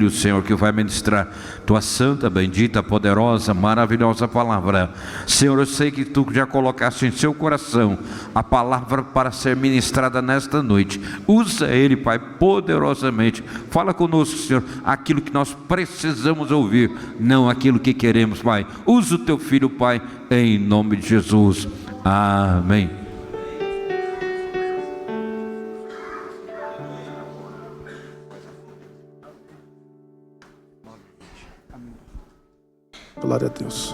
O Senhor que vai ministrar tua santa, bendita, poderosa, maravilhosa palavra. Senhor, eu sei que tu já colocaste em seu coração a palavra para ser ministrada nesta noite. Usa ele, Pai, poderosamente. Fala conosco, Senhor, aquilo que nós precisamos ouvir, não aquilo que queremos, Pai. Usa o teu filho, Pai, em nome de Jesus. Amém. Glória a Deus.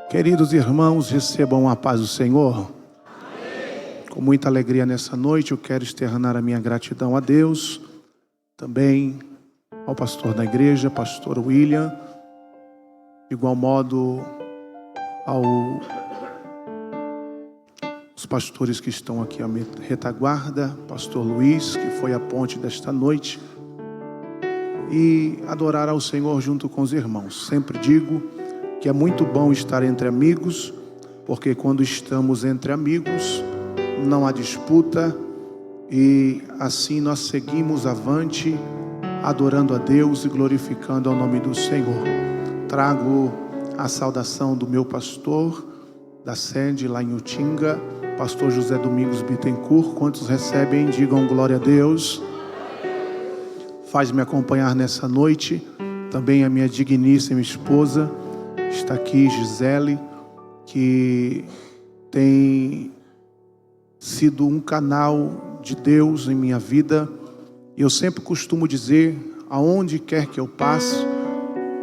Queridos irmãos, recebam a paz do Senhor. Amém. Com muita alegria nessa noite, eu quero externar a minha gratidão a Deus, também ao pastor da igreja, pastor William, de igual modo aos pastores que estão aqui à retaguarda, pastor Luiz, que foi a ponte desta noite, e adorar ao Senhor junto com os irmãos. Sempre digo que é muito bom estar entre amigos, porque quando estamos entre amigos, não há disputa, e assim nós seguimos avante, adorando a Deus e glorificando ao nome do Senhor. Trago a saudação do meu pastor, da sede lá em Utinga, pastor José Domingos Bittencourt. Quantos recebem, digam glória a Deus. Faz-me acompanhar nessa noite também a minha digníssima esposa, está aqui, Gisele, que tem sido um canal de Deus em minha vida. Eu sempre costumo dizer, aonde quer que eu passe,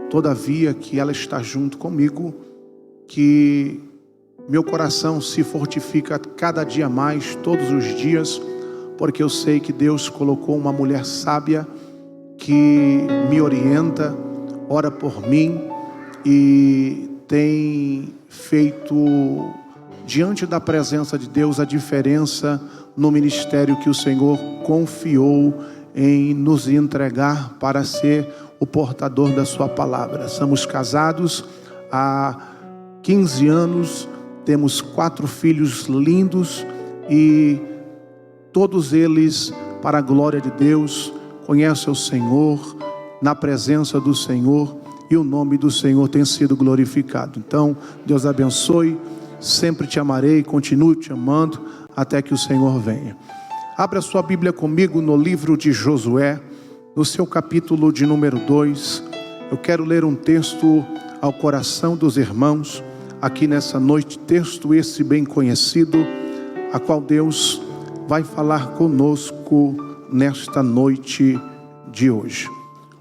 todavia que ela está junto comigo, que meu coração se fortifica cada dia mais, todos os dias, porque eu sei que Deus colocou uma mulher sábia que me orienta, ora por mim e tem feito diante da presença de Deus a diferença no ministério que o Senhor confiou em nos entregar para ser o portador da sua palavra. Somos casados há 15 anos, temos 4 filhos lindos e todos eles para a glória de Deus, conhecem o Senhor, na presença do Senhor, e o nome do Senhor tem sido glorificado. Então, Deus abençoe, sempre te amarei, continuo te amando, até que o Senhor venha. Abra sua Bíblia comigo no livro de Josué, no seu capítulo de número 2. Eu quero ler um texto ao coração dos irmãos, aqui nessa noite, texto esse bem conhecido, a qual Deus vai falar conosco nesta noite de hoje.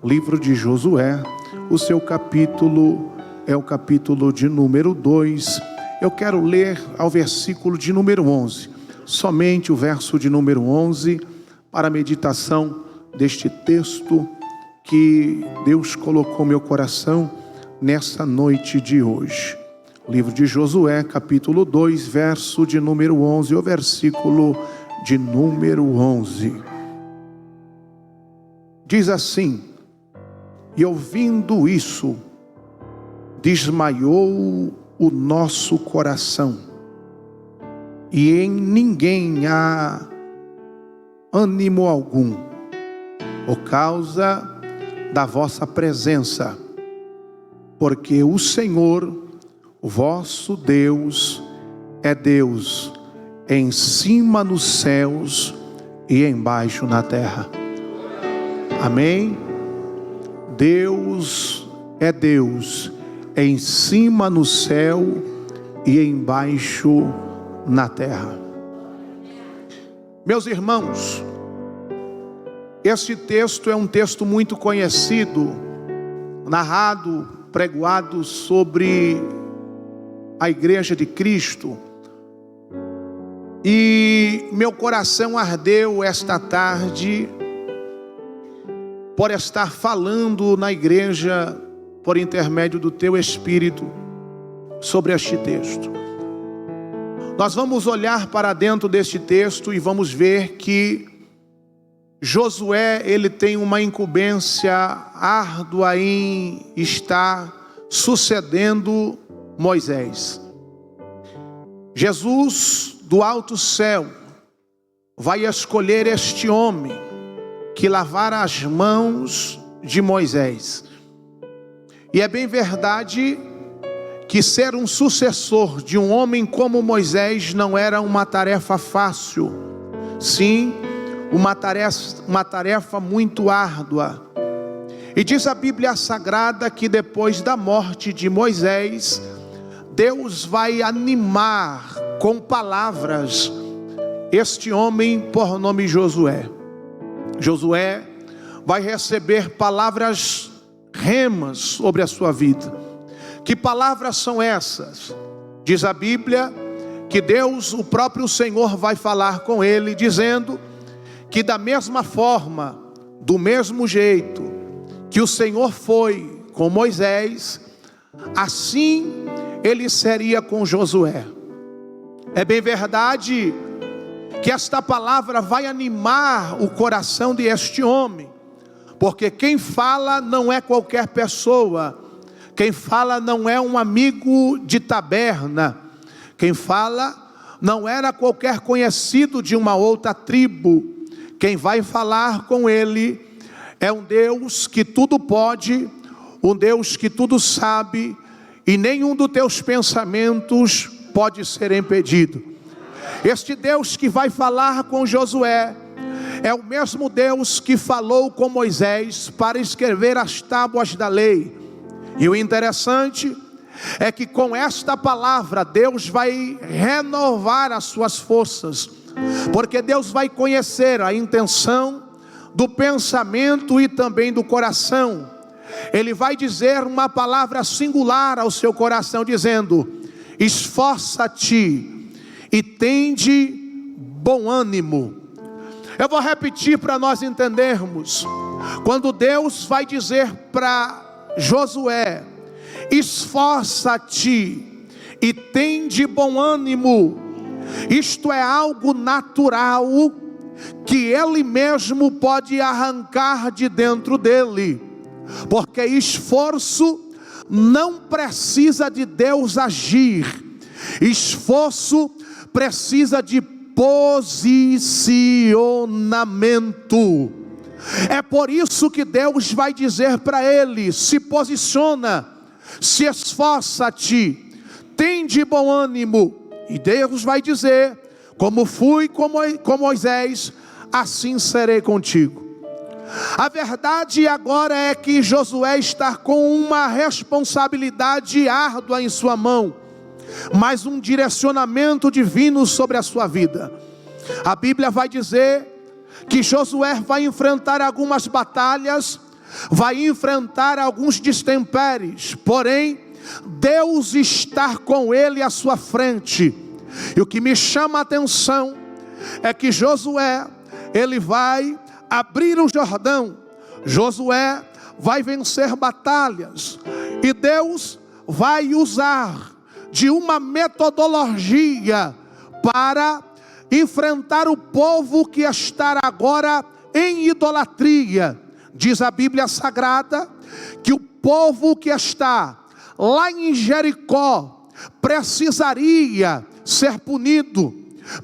Livro de Josué, o seu capítulo é o capítulo de número 2. Eu quero ler ao versículo de número 11, somente o verso de número 11, para a meditação deste texto que Deus colocou no meu coração nessa noite de hoje. Livro de Josué, capítulo 2, verso de número 11, o versículo de número 11. Diz assim: e ouvindo isso, desmaiou o nosso coração, e em ninguém há ânimo algum, por causa da vossa presença, porque o Senhor, o vosso Deus, é Deus em cima nos céus e embaixo na terra. Amém? Deus é Deus em cima no céu e embaixo na terra. Meus irmãos, este texto é um texto muito conhecido, narrado, pregoado sobre a igreja de Cristo. E meu coração ardeu esta tarde por estar falando na igreja, por intermédio do teu Espírito, sobre este texto. Nós vamos olhar para dentro deste texto e vamos ver que Josué, ele tem uma incumbência árdua em estar sucedendo Moisés. Jesus, do alto céu, vai escolher este homem que lavara as mãos de Moisés. E é bem verdade que ser um sucessor de um homem como Moisés não era uma tarefa fácil. Sim, uma tarefa muito árdua. E diz a Bíblia Sagrada que depois da morte de Moisés, Deus vai animar com palavras este homem por nome Josué. Josué vai receber palavras remas sobre a sua vida. Que palavras são essas? Diz a Bíblia que Deus, o próprio Senhor, vai falar com ele, dizendo que da mesma forma, do mesmo jeito que o Senhor foi com Moisés, assim ele seria com Josué. É bem verdade que esta palavra vai animar o coração de este homem, porque quem fala não é qualquer pessoa, quem fala não é um amigo de taberna, quem fala não era qualquer conhecido de uma outra tribo. Quem vai falar com ele é um Deus que tudo pode, um Deus que tudo sabe, e nenhum dos teus pensamentos pode ser impedido. Este Deus que vai falar com Josué é o mesmo Deus que falou com Moisés para escrever as tábuas da lei. E o interessante é que com esta palavra Deus vai renovar as suas forças, porque Deus vai conhecer a intenção do pensamento e também do coração. Ele vai dizer uma palavra singular ao seu coração, dizendo: esforça-te e tende bom ânimo. Eu vou repetir para nós entendermos. Quando Deus vai dizer para Josué: esforça-te e tende bom ânimo, isto é algo natural que ele mesmo pode arrancar de dentro dele, porque esforço não precisa de Deus agir, esforço precisa de posicionamento. É por isso que Deus vai dizer para ele: se posiciona, se esforça-te, tende bom ânimo. E Deus vai dizer: como fui com Moisés, assim serei contigo. A verdade agora é que Josué está com uma responsabilidade árdua em sua mão, mas um direcionamento divino sobre a sua vida. A Bíblia vai dizer que Josué vai enfrentar algumas batalhas, vai enfrentar alguns destempéres, porém Deus está com ele à sua frente. E o que me chama a atenção é que Josué, ele vai abrir o Jordão, Josué vai vencer batalhas, e Deus vai usar de uma metodologia para enfrentar o povo que está agora em idolatria. Diz a Bíblia Sagrada que o povo que está lá em Jericó precisaria ser punido,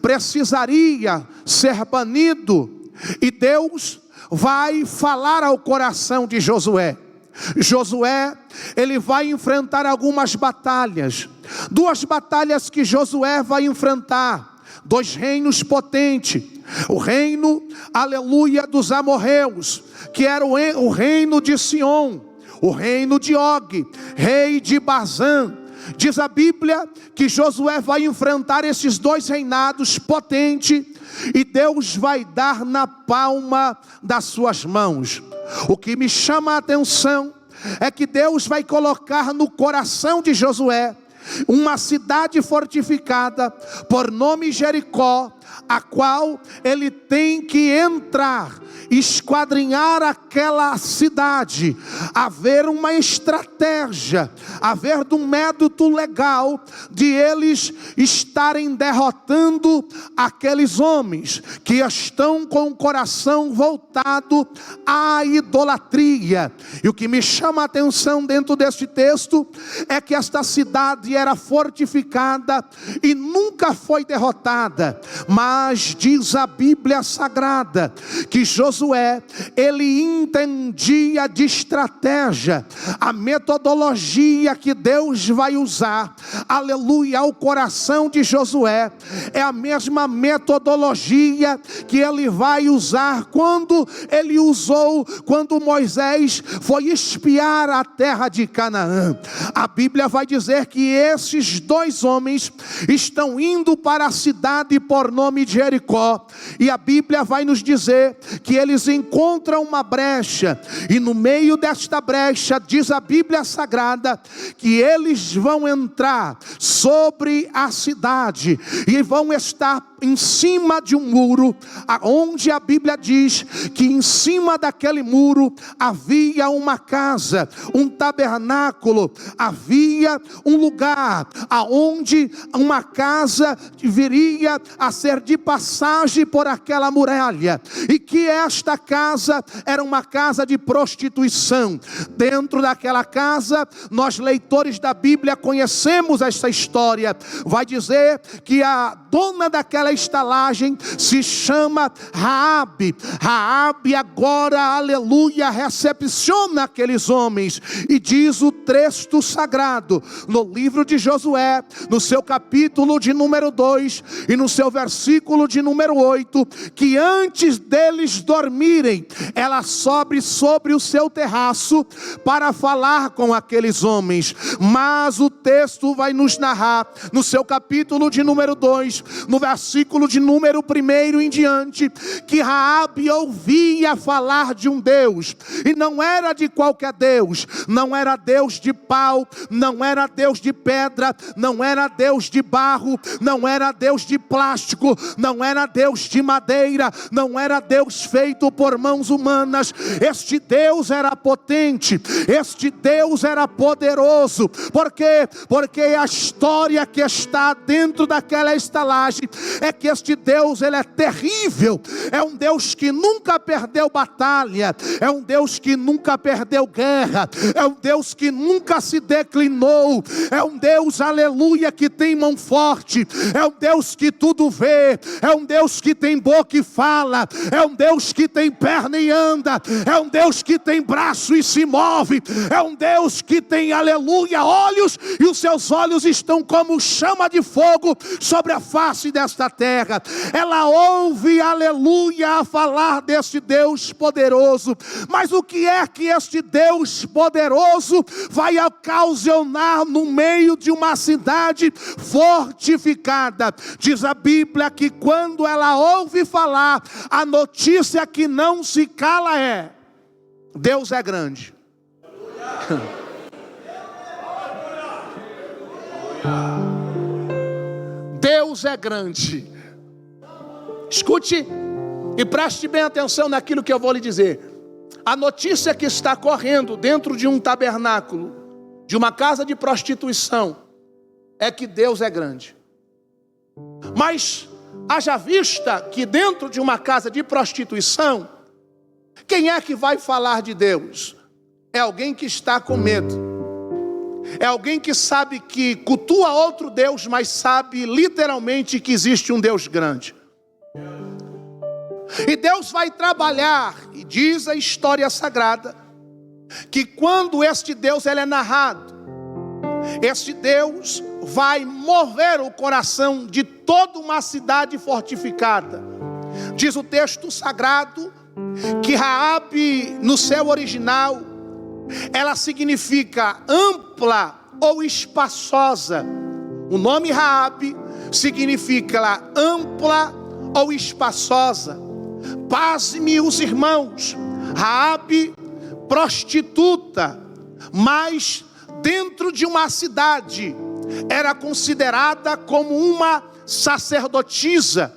precisaria ser banido, e Deus vai falar ao coração de Josué. Josué, ele vai enfrentar algumas batalhas, duas batalhas que Josué vai enfrentar, dois reinos potentes, o reino, aleluia, dos amorreus, que era o reino de Sion, o reino de Og, rei de Bazã. Diz a Bíblia que Josué vai enfrentar esses dois reinados potentes, e Deus vai dar na palma das suas mãos. O que me chama a atenção é que Deus vai colocar no coração de Josué uma cidade fortificada por nome Jericó, a qual ele tem que entrar, esquadrinhar aquela cidade, haver uma estratégia, haver um método legal de eles estarem derrotando aqueles homens que estão com o coração voltado à idolatria. E o que me chama a atenção dentro deste texto é que esta cidade era fortificada e nunca foi derrotada, Mas diz a Bíblia Sagrada que Josué, ele entendia de estratégia, a metodologia que Deus vai usar, aleluia, ao coração de Josué é a mesma metodologia que ele vai usar quando ele usou, quando Moisés foi espiar a terra de Canaã. A Bíblia vai dizer que esses dois homens estão indo para a cidade por nome de Jericó, e a Bíblia vai nos dizer que eles encontram uma brecha, e no meio desta brecha, diz a Bíblia Sagrada, que eles vão entrar sobre a cidade, e vão estar em cima de um muro, onde a Bíblia diz que em cima daquele muro havia uma casa, um tabernáculo, havia um lugar aonde uma casa viria a ser de passagem por aquela muralha, e que esta casa era uma casa de prostituição. Dentro daquela casa, nós leitores da Bíblia conhecemos essa história. Vai dizer que a dona daquela estalagem se chama Raabe. Raabe agora, aleluia, recepciona aqueles homens, e diz o texto sagrado no livro de Josué, no seu capítulo de número 2 e no seu versículo de número 8, que antes deles dormirem, ela sobe sobre o seu terraço para falar com aqueles homens. Mas o texto vai nos narrar no seu capítulo de número 2, no versículo de número 1 em diante, que Raabe ouvia falar de um Deus, e não era de qualquer Deus, não era Deus de pau, não era Deus de pedra, não era Deus de barro, não era Deus de plástico, não era Deus de madeira, não era Deus feito por mãos humanas. Este Deus era potente, este Deus era poderoso. Por quê? Porque a história que está dentro daquela estalagem é que este Deus, ele é terrível, é um Deus que nunca perdeu batalha, é um Deus que nunca perdeu guerra, é um Deus que nunca se declinou, é um Deus, aleluia, que tem mão forte, é um Deus que tudo vê, é um Deus que tem boca e fala, é um Deus que tem perna e anda, é um Deus que tem braço e se move, é um Deus que tem, aleluia, olhos, e os seus olhos estão como chama de fogo sobre a face desta terra. Ela ouve, aleluia, a falar deste Deus poderoso. Mas o que é que este Deus poderoso vai ocasionar no meio de uma cidade fortificada? Diz a Bíblia que quando ela ouve falar, a notícia que não se cala é: Deus é grande. Deus é grande. Escute e preste bem atenção naquilo que eu vou lhe dizer. A notícia que está correndo dentro de um tabernáculo, de uma casa de prostituição, é que Deus é grande. Mas haja vista que dentro de uma casa de prostituição, quem é que vai falar de Deus? É alguém que está com medo. É alguém que sabe que cultua outro Deus, mas sabe literalmente que existe um Deus grande. E Deus vai trabalhar, e diz a história sagrada, que quando este Deus ele é narrado, este Deus vai mover o coração de toda uma cidade fortificada. Diz o texto sagrado que Raabe, no seu original, ela significa ampla ou espaçosa. O nome Raabe significa ampla ou espaçosa. Pasme os irmãos, Raabe, prostituta, mas dentro de uma cidade, era considerada como uma sacerdotisa,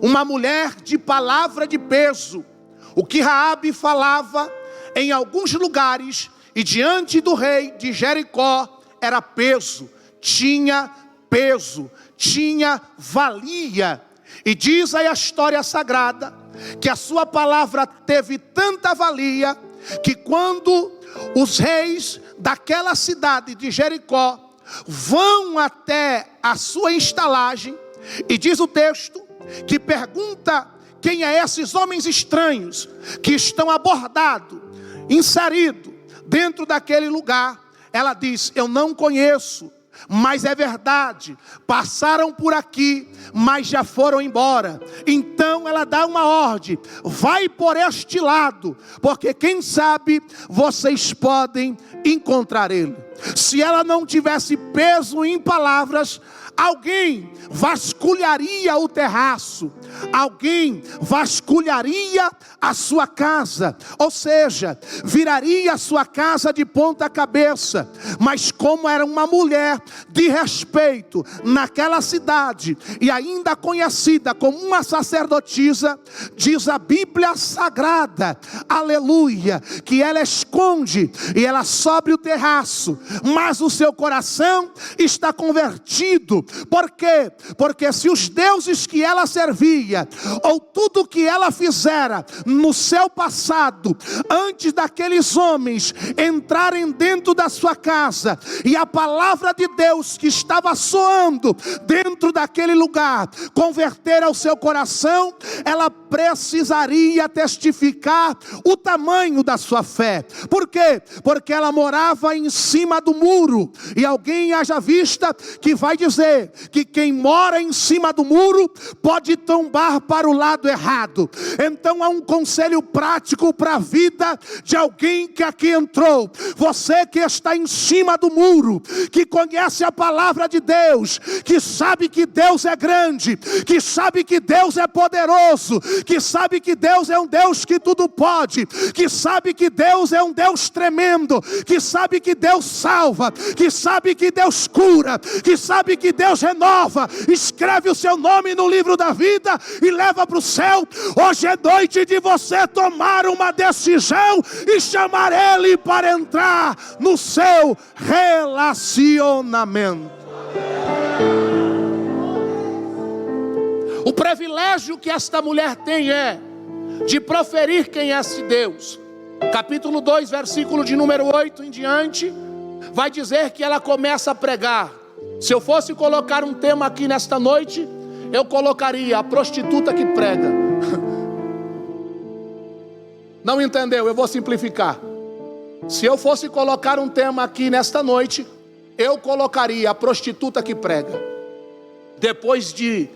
uma mulher de palavra de peso. O que Raabe falava em alguns lugares e diante do rei de Jericó era peso, tinha valia. E diz aí a história sagrada que a sua palavra teve tanta valia que quando os reis daquela cidade de Jericó vão até a sua estalagem, e diz o texto que pergunta quem é esses homens estranhos que estão abordados, inseridos dentro daquele lugar. Ela diz: eu não conheço, mas é verdade, passaram por aqui, mas já foram embora. Então ela dá uma ordem: vai por este lado, porque quem sabe vocês podem encontrar ele. Se ela não tivesse peso em palavras, alguém vasculharia o terraço, alguém vasculharia a sua casa, ou seja, viraria a sua casa de ponta cabeça. Mas como era uma mulher de respeito naquela cidade, e ainda conhecida como uma sacerdotisa, diz a Bíblia Sagrada, aleluia, que ela esconde e ela sobe o terraço, mas o seu coração está convertido. Por quê? Porque se os deuses que ela servia, ou tudo que ela fizera no seu passado, antes daqueles homens entrarem dentro da sua casa, e a palavra de Deus que estava soando dentro daquele lugar, converter ao seu coração, ela precisaria testificar o tamanho da sua fé. Por quê? Porque ela morava em cima do muro, e alguém haja vista que vai dizer que quem mora em cima do muro pode tombar para o lado errado. Então há um conselho prático para a vida de alguém que aqui entrou. Você que está em cima do muro, que conhece a palavra de Deus, que sabe que Deus é grande, que sabe que Deus é poderoso, que sabe que Deus é um Deus que tudo pode, que sabe que Deus é um Deus tremendo, que sabe que Deus salva, que sabe que Deus cura, que sabe que Deus renova. Escreve o seu nome no livro da vida e leva para o céu. Hoje é noite de você tomar uma decisão e chamar Ele para entrar no seu relacionamento. O privilégio que esta mulher tem é de proferir quem é esse Deus. Capítulo 2, versículo de número 8 em diante, vai dizer que ela começa a pregar. Se eu fosse colocar um tema aqui nesta noite, eu colocaria a prostituta que prega. Não entendeu? Eu vou simplificar. Se eu fosse colocar um tema aqui nesta noite, eu colocaria a prostituta que prega, depois de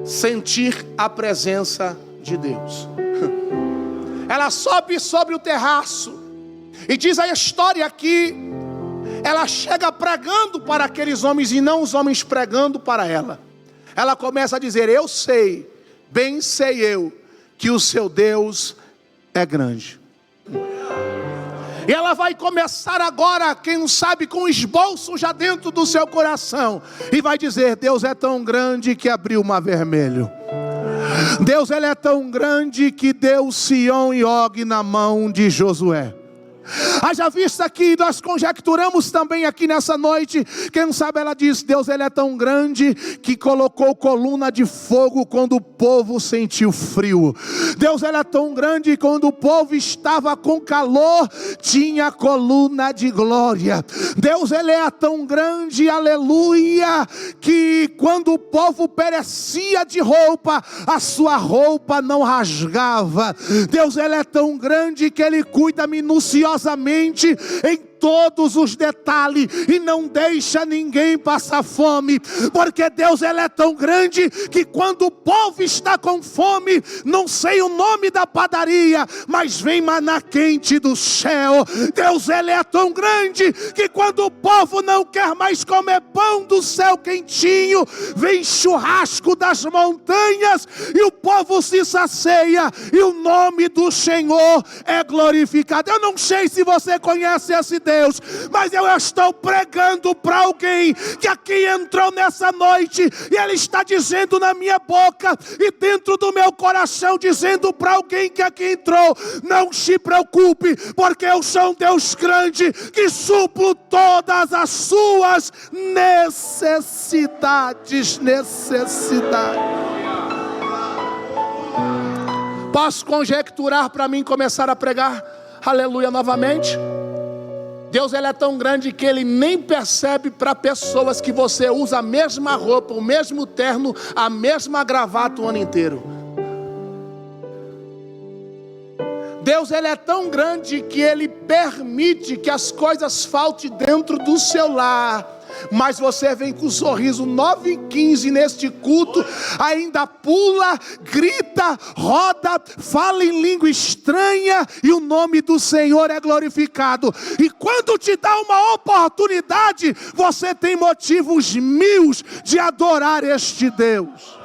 sentir a presença de Deus. Ela sobe sobre o terraço, e diz a história que ela chega pregando para aqueles homens, e não os homens pregando para ela. Ela começa a dizer: eu sei, bem sei eu, que o seu Deus é grande. E ela vai começar agora, quem sabe com esboço já dentro do seu coração, e vai dizer: Deus é tão grande que abriu o mar vermelho. Deus, ele é tão grande que deu Sião e Og na mão de Josué. Haja vista que nós conjecturamos também aqui nessa noite, quem sabe ela diz: Deus, ele é tão grande que colocou coluna de fogo quando o povo sentiu frio. Deus, ele é tão grande que quando o povo estava com calor, tinha coluna de glória. Deus, ele é tão grande, aleluia, que quando o povo perecia de roupa, a sua roupa não rasgava. Deus, ele é tão grande que ele cuida minuciosamente em todos os detalhes e não deixa ninguém passar fome, porque Deus, ele é tão grande que quando o povo está com fome, não sei o nome da padaria, mas vem maná quente do céu. Deus, ele é tão grande que quando o povo não quer mais comer pão do céu quentinho, vem churrasco das montanhas e o povo se sacia e o nome do Senhor é glorificado. Eu não sei se você conhece esse Deus, mas eu estou pregando para alguém que aqui entrou nessa noite, e ele está dizendo na minha boca e dentro do meu coração, dizendo para alguém que aqui entrou: não se preocupe, porque eu sou um Deus grande que suplo todas as suas necessidades. Posso conjecturar para mim começar a pregar aleluia novamente? Deus ele é tão grande que Ele nem percebe para pessoas que você usa a mesma roupa, o mesmo terno, a mesma gravata o ano inteiro. Deus ele é tão grande que Ele permite que as coisas faltem dentro do seu lar. Mas você vem com um sorriso 9h15 neste culto, ainda pula, grita, roda, fala em língua estranha e o nome do Senhor é glorificado. E quando te dá uma oportunidade, você tem motivos mil de adorar este Deus.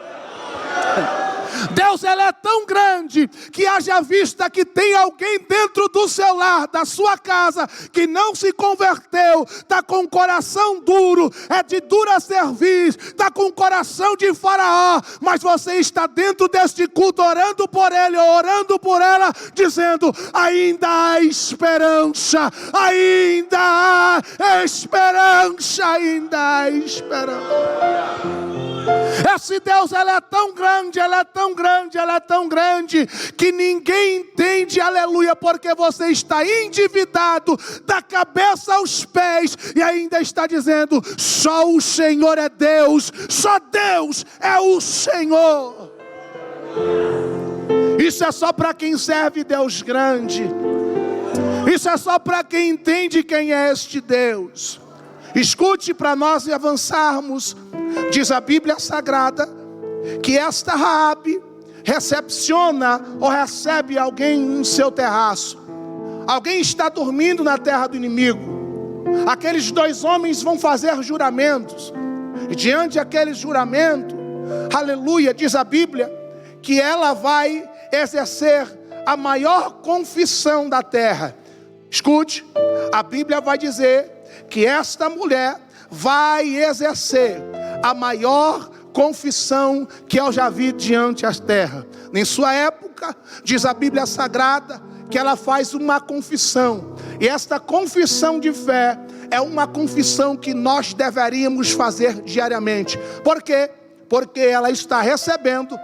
Deus ele é tão grande que haja vista que tem alguém dentro do seu lar, da sua casa, que não se converteu, está com o coração duro, é de dura cerviz, está com o coração de Faraó, mas você está dentro deste culto orando por ele, orando por ela, dizendo: ainda há esperança, ainda há esperança, ainda há esperança. Esse Deus ele é tão grande, ele é tão grande, ele é tão grande, que ninguém entende, aleluia, porque você está endividado da cabeça aos pés e ainda está dizendo: só o Senhor é Deus, só Deus é o Senhor. Isso é só para quem serve Deus grande, isso é só para quem entende quem é este Deus. Escute, para nós avançarmos. Diz a Bíblia Sagrada que esta Raabe recepciona ou recebe alguém em seu terraço. Alguém está dormindo na terra do inimigo. Aqueles dois homens vão fazer juramentos. E diante daquele juramento, aleluia, diz a Bíblia que ela vai exercer a maior confissão da terra. Escute, a Bíblia vai dizer que esta mulher vai exercer a maior confissão que eu já vi diante da terra. Em sua época, diz a Bíblia Sagrada, que ela faz uma confissão. E esta confissão de fé é uma confissão que nós deveríamos fazer diariamente. Por quê? Porque ela está recebendo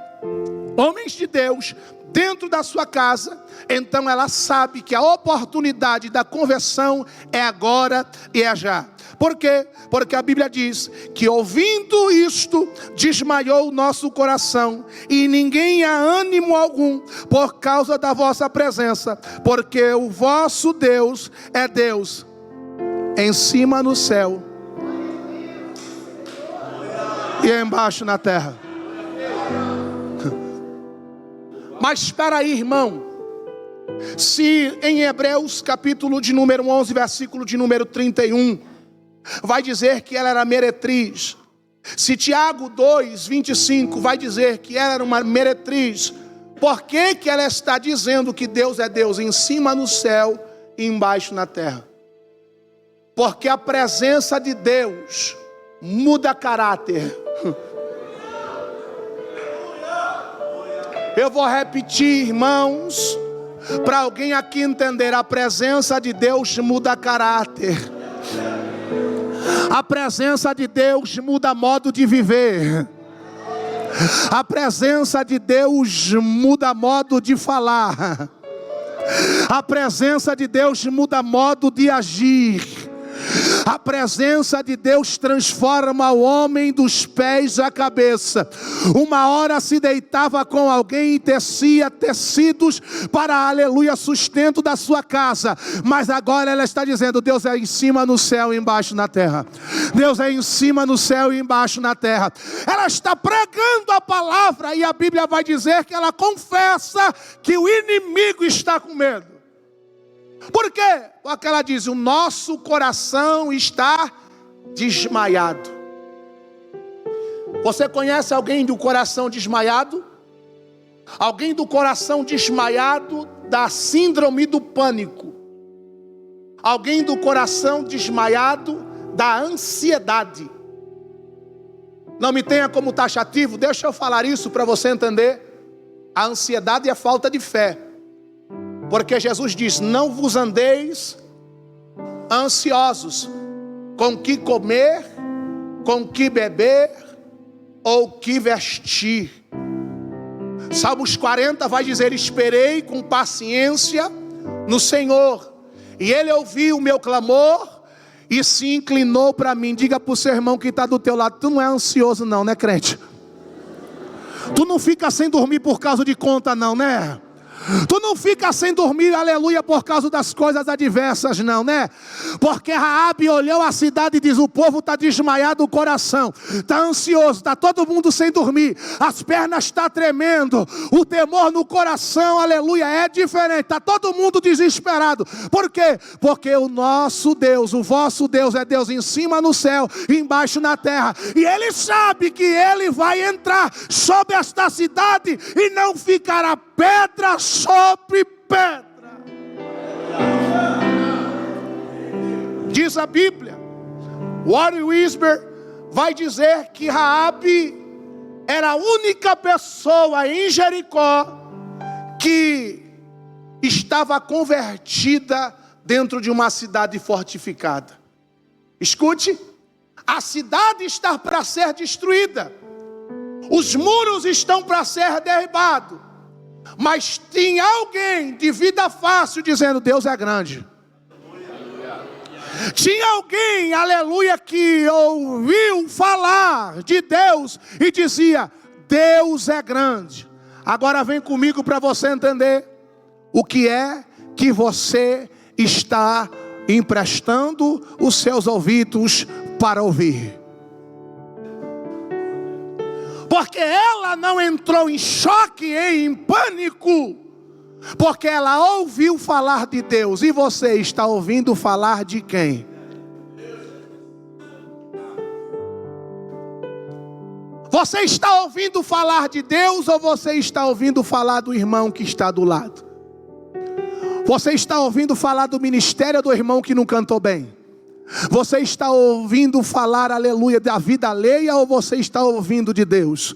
homens de Deus dentro da sua casa. Então ela sabe que a oportunidade da conversão é agora e é já. Por quê? Porque a Bíblia diz que ouvindo isto, desmaiou o nosso coração, e ninguém há ânimo algum por causa da vossa presença, porque o vosso Deus é Deus em cima no céu e embaixo na terra. Mas espera aí, irmão. Se em Hebreus capítulo de número 11, versículo de número 31, vai dizer que ela era meretriz. Se Tiago 2, 25 vai dizer que ela era uma meretriz, por que que ela está dizendo que Deus é Deus em cima no céu e embaixo na terra? Porque a presença de Deus muda caráter. Eu vou repetir, irmãos, para alguém aqui entender: a presença de Deus muda caráter. A presença de Deus muda modo de viver. A presença de Deus muda modo de falar. A presença de Deus muda modo de agir. A presença de Deus transforma o homem dos pés à cabeça. Uma hora se deitava com alguém e tecia tecidos para, aleluia, sustento da sua casa. Mas agora ela está dizendo: Deus é em cima no céu e embaixo na terra. Deus é em cima no céu e embaixo na terra. Ela está pregando a palavra e a Bíblia vai dizer que ela confessa que o inimigo está com medo. Por quê? Porque ela diz: o nosso coração está desmaiado. Você conhece alguém do coração desmaiado? Alguém do coração desmaiado da síndrome do pânico. Alguém do coração desmaiado da ansiedade. Não me tenha como taxativo, deixa eu falar isso para você entender. A ansiedade é falta de fé. Porque Jesus diz: não vos andeis ansiosos com que comer, com que beber ou que vestir. Salmos 40 vai dizer: esperei com paciência no Senhor, E ele ouviu o meu clamor e se inclinou para mim. Diga para o seu irmão que está do teu lado: tu não é ansioso não, né, crente? Tu não fica sem dormir por causa de conta não, né? Tu não fica sem dormir, aleluia, por causa das coisas adversas não, né? Porque Raabe olhou a cidade e diz: o povo está desmaiado o coração, está ansioso, está todo mundo sem dormir, as pernas estão tremendo, o temor no coração, aleluia, é diferente, está todo mundo desesperado. Por quê? Porque o nosso Deus, o vosso Deus é Deus em cima no céu, embaixo na terra, e Ele sabe que Ele vai entrar sobre esta cidade e não ficará pedra sobre pedra. Diz a Bíblia, Warren Wiersbe vai dizer que Raabe era a única pessoa em Jericó que estava convertida dentro de uma cidade fortificada. Escute, a cidade está para ser destruída, os muros estão para ser derribados, mas tinha alguém de vida fácil dizendo: Deus é grande. Tinha alguém, aleluia, que ouviu falar de Deus e dizia: Deus é grande. Agora vem comigo para você entender o que é que você está emprestando os seus ouvidos para ouvir. Porque ela não entrou em choque, em pânico, porque ela ouviu falar de Deus. E você está ouvindo falar de quem? Você está ouvindo falar de Deus ou você está ouvindo falar do irmão que está do lado? Você está ouvindo falar do ministério do irmão que não cantou bem? Você está ouvindo falar, aleluia, da vida alheia ou você está ouvindo de Deus?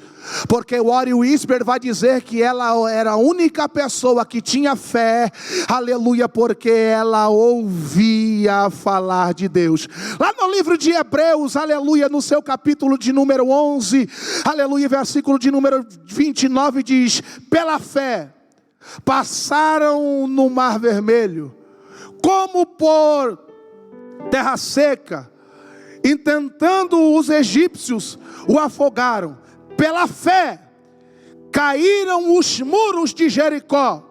Porque o Warren Wiersbe vai dizer que ela era a única pessoa que tinha fé, aleluia, porque ela ouvia falar de Deus. Lá no livro de Hebreus, aleluia, no seu capítulo de número 11, aleluia, versículo de número 29 diz: pela fé passaram no Mar Vermelho, como por terra seca, intentando os egípcios o afogaram. Pela fé caíram os muros de Jericó,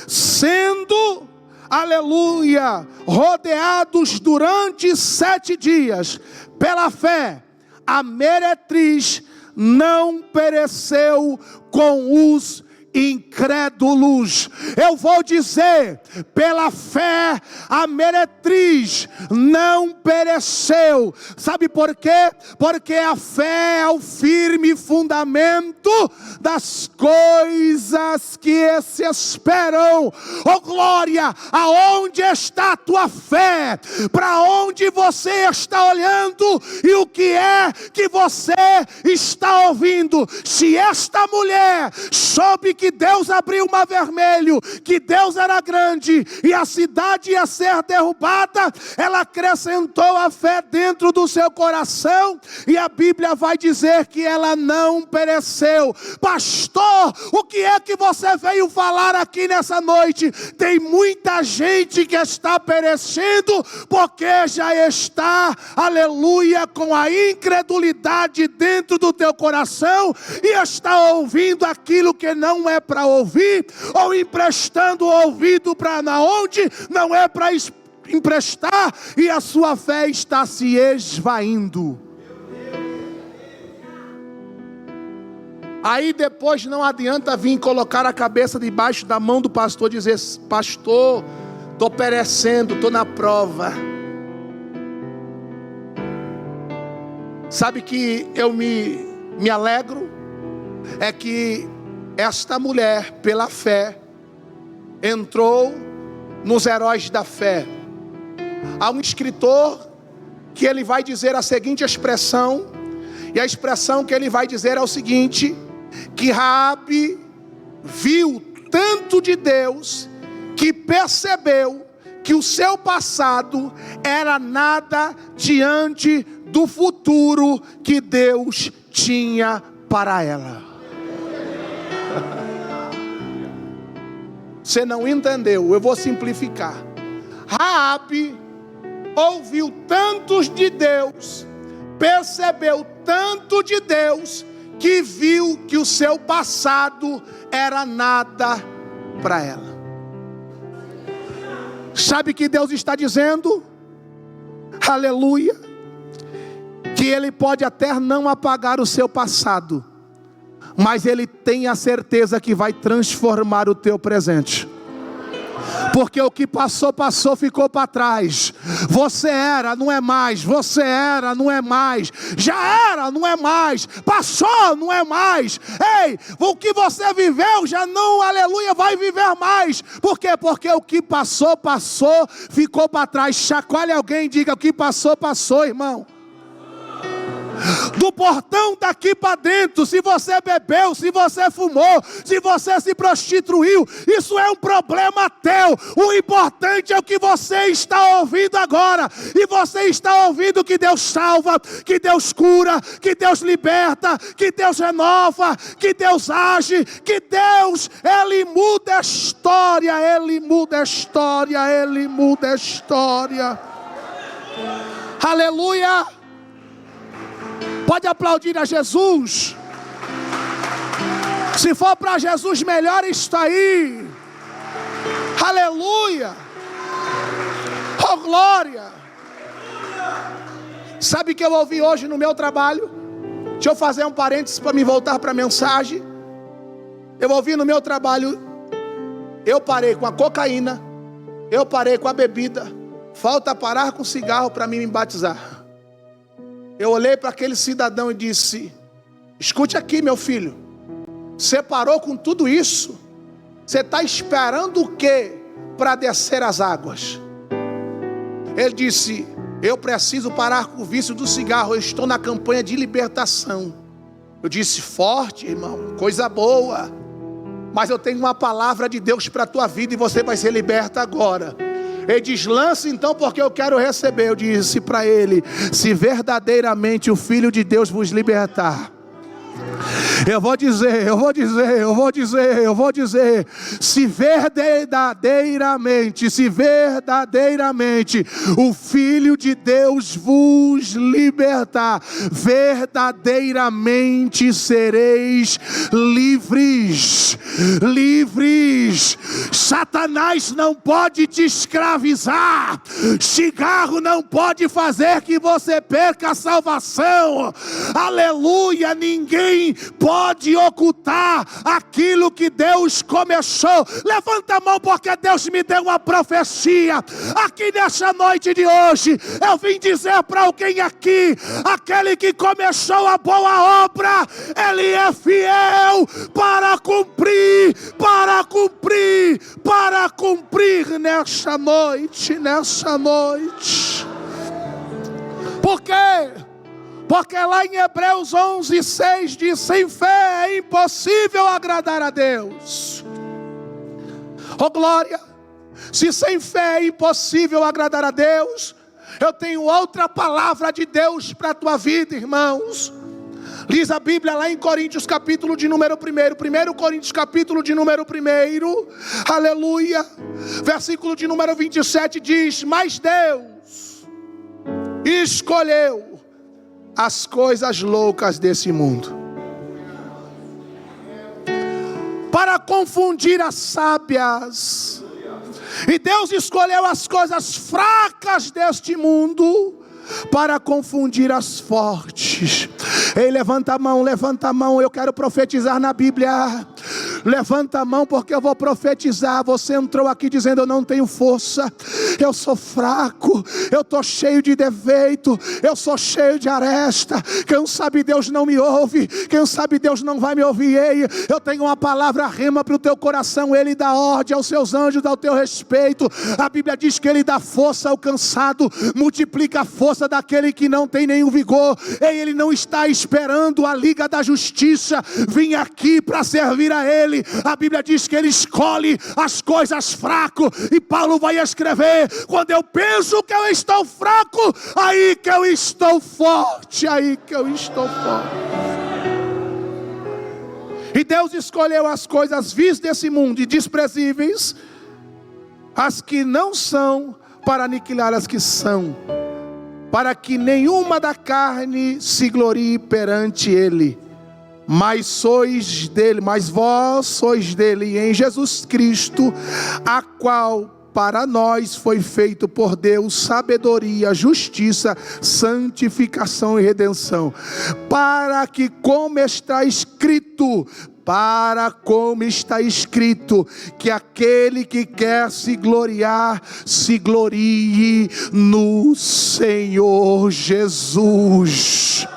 sendo, aleluia, rodeados durante 7 dias. Pela fé a meretriz não pereceu com os incrédulos. Eu vou dizer, pela fé a meretriz não pereceu. Sabe por quê? Porque a fé é o firme fundamento das coisas que se esperam. Oh glória, aonde está a tua fé? Para onde você está olhando? E o que é que você está ouvindo? Se esta mulher soube que Deus abriu o Mar Vermelho, que Deus era grande e a cidade ia ser derrubada, ela acrescentou a fé dentro do seu coração e a Bíblia vai dizer que ela não pereceu. Pastor, o que é que você veio falar aqui nessa noite? Tem muita gente que está perecendo porque já está, aleluia, com a incredulidade dentro do teu coração e está ouvindo aquilo que não é para ouvir, ou emprestando o ouvido para onde não é para emprestar, e a sua fé está se esvaindo. Aí depois não adianta vir colocar a cabeça debaixo da mão do pastor e dizer: pastor, estou perecendo, estou na prova. Sabe que eu me alegro? É que esta mulher, pela fé, entrou nos heróis da fé. Há um escritor que ele vai dizer a seguinte expressão, e a expressão que ele vai dizer é o seguinte: que Raabe viu tanto de Deus que percebeu que o seu passado era nada diante do futuro que Deus tinha para ela. Você não entendeu? Eu vou simplificar. Raabe ouviu tantos de Deus, percebeu tanto de Deus, que viu que o seu passado era nada para ela. Sabe o que Deus está dizendo? Aleluia. Que Ele pode até não apagar o seu passado, mas Ele tem a certeza que vai transformar o teu presente. Porque o que passou, passou, ficou para trás. Você era, não é mais. Você era, não é mais. Já era, não é mais. Passou, não é mais. Ei, o que você viveu já não, aleluia, vai viver mais. Por quê? Porque o que passou, passou, ficou para trás. Chacoalhe alguém e diga: o que passou, passou, irmão. Do portão daqui para dentro, se você bebeu, se você fumou, se você se prostituiu, isso é um problema teu. O importante é o que você está ouvindo agora. E você está ouvindo que Deus salva, que Deus cura, que Deus liberta, que Deus renova, que Deus age, que Deus, Ele muda a história, Ele muda a história, Ele muda a história. Aleluia. Pode aplaudir a Jesus. Se for para Jesus, melhor está aí. Aleluia. Oh, glória. Sabe o que eu ouvi hoje no meu trabalho? Deixa eu fazer um parênteses para me voltar para a mensagem. Eu ouvi no meu trabalho: eu parei com a cocaína, eu parei com a bebida, falta parar com o cigarro para mim me batizar. Eu olhei para aquele cidadão e disse: escute aqui, meu filho, você parou com tudo isso, você está esperando o quê para descer as águas? Ele disse: eu preciso parar com o vício do cigarro, eu estou na campanha de libertação. Eu disse: forte, irmão, coisa boa, mas eu tenho uma palavra de Deus para a tua vida e você vai ser liberta agora. Ele diz: lance então, porque eu quero receber. Eu disse para ele: se verdadeiramente o Filho de Deus vos libertar, eu vou dizer, se verdadeiramente o Filho de Deus vos libertar, verdadeiramente sereis livres. Satanás não pode te escravizar, cigarro não pode fazer que você perca a salvação, aleluia. Ninguém pode ocultar aquilo que Deus começou. Levanta a mão, porque Deus me deu uma profecia aqui nessa noite de hoje. Eu vim dizer para alguém aqui: aquele que começou a boa obra, Ele é fiel para cumprir nessa noite. Por quê? Porque lá em Hebreus 11:6 diz: sem fé é impossível agradar a Deus. Oh, glória. Se sem fé é impossível agradar a Deus, eu tenho outra palavra de Deus para a tua vida, irmãos. Diz a Bíblia lá em Coríntios capítulo de número 1, 1 Coríntios capítulo de número 1, aleluia, versículo de número 27 diz: mas Deus escolheu as coisas loucas desse mundo para confundir as sábias, e Deus escolheu as coisas fracas deste mundo para confundir as fortes. Ei, levanta a mão, eu quero profetizar na Bíblia. Levanta a mão, porque eu vou profetizar. Você entrou aqui dizendo: eu não tenho força, eu sou fraco, eu estou cheio de defeito, eu sou cheio de aresta. Quem sabe Deus não me ouve, quem sabe Deus não vai me ouvir. Ei, eu tenho uma palavra rema para o teu coração. Ele dá ordem aos seus anjos ao teu respeito. A Bíblia diz que Ele dá força ao cansado, multiplica a força daquele que não tem nenhum vigor. Ei, Ele não está esperando a Liga da Justiça vir aqui para servir a Ele. A Bíblia diz que Ele escolhe as coisas fracas, e Paulo vai escrever: quando eu penso que eu estou fraco, aí que eu estou forte, E Deus escolheu as coisas vis desse mundo e desprezíveis, as que não são, para aniquilar as que são, para que nenhuma da carne se glorie perante ele. Mas vós sois dele em Jesus Cristo, a qual para nós foi feito por Deus sabedoria, justiça, santificação e redenção, para que como está escrito, que aquele que quer se gloriar, se glorie no Senhor Jesus.